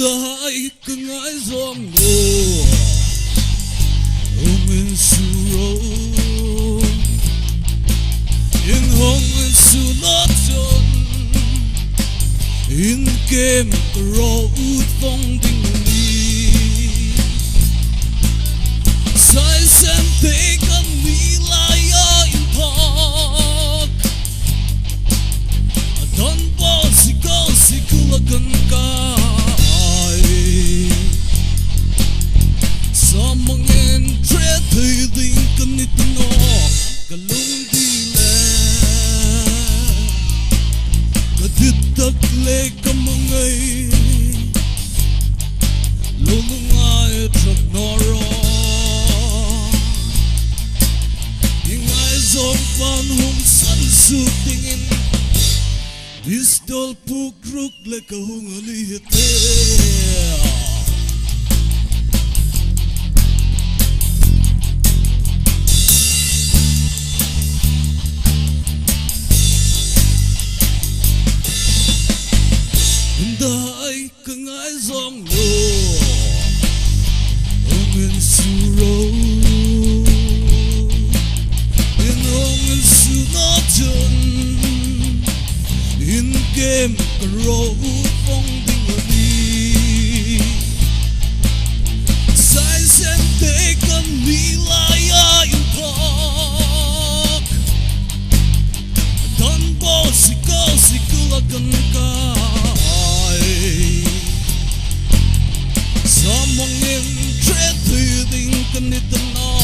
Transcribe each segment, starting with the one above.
Dahai kengai zong lo Hong in su ro In hong in su not chon In kem ro ut phong ding ni Sai sem te kan mi la ya in park Don bo si kula kan ka lê cầm ngay luôn ngay trật noro những ai dòng pan hung sân sụp tingin pistol puk ruk lê cả hung ali hete Dahai kengai zong lo Hong in su ro In hong in su not chun In kem ro phong ding ni Sai sen te kan mi la ya in park Don bo si kula kan ka Samong in tre thư tình cần nít nó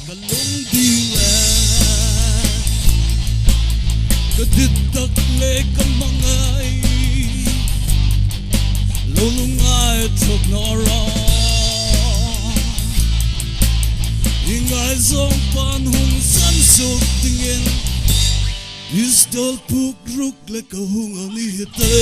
cả lung đi lẹ cả thịt tắc lê cả mong ai lung ai thuộc nó rõ những ai dòng pan hung sân sụp tình yên pistol puk ruk lê cả hung ali hete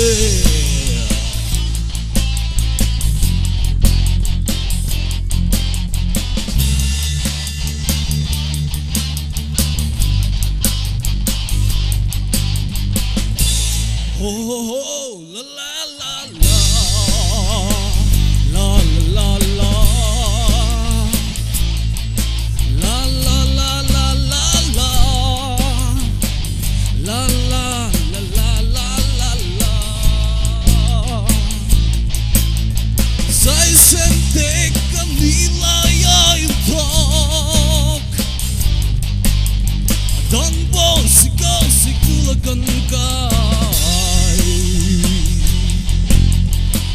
Oh, la la la la, la la la la, la la la la la la, la la la la la. Sai sen te kamila ya in park, don bo sikula kan ka.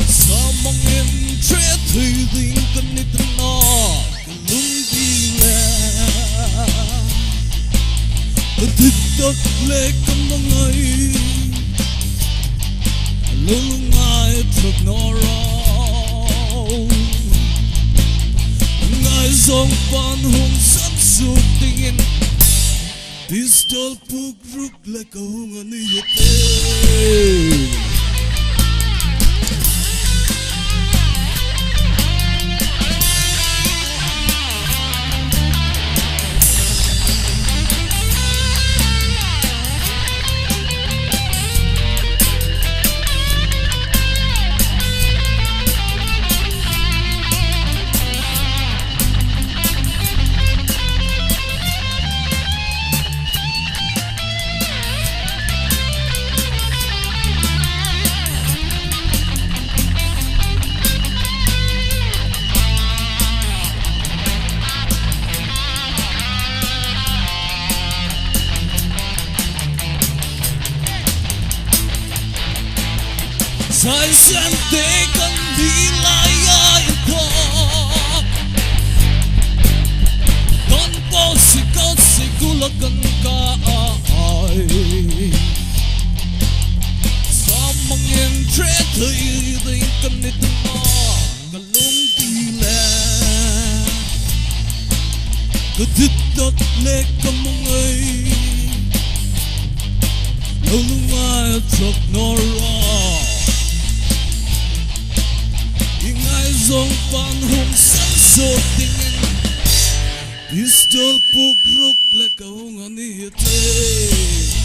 Samong in tre thư tình cần nít nó cả lung đi lẹ cả thịt tắc lê cầm mong ai lung ai thuộc nó rõ ngài dòng pan hung sắp sụp tình in pistol puk ruk lê cả hung ani hete Sai sen te kan mi la ya in park cứ đứt đốt lệ cầm mong ấy đâu lúc mai chọc nó ra những ai dòng pan hùng sẵn sốt tình pistol puk ruk le ka hung ani te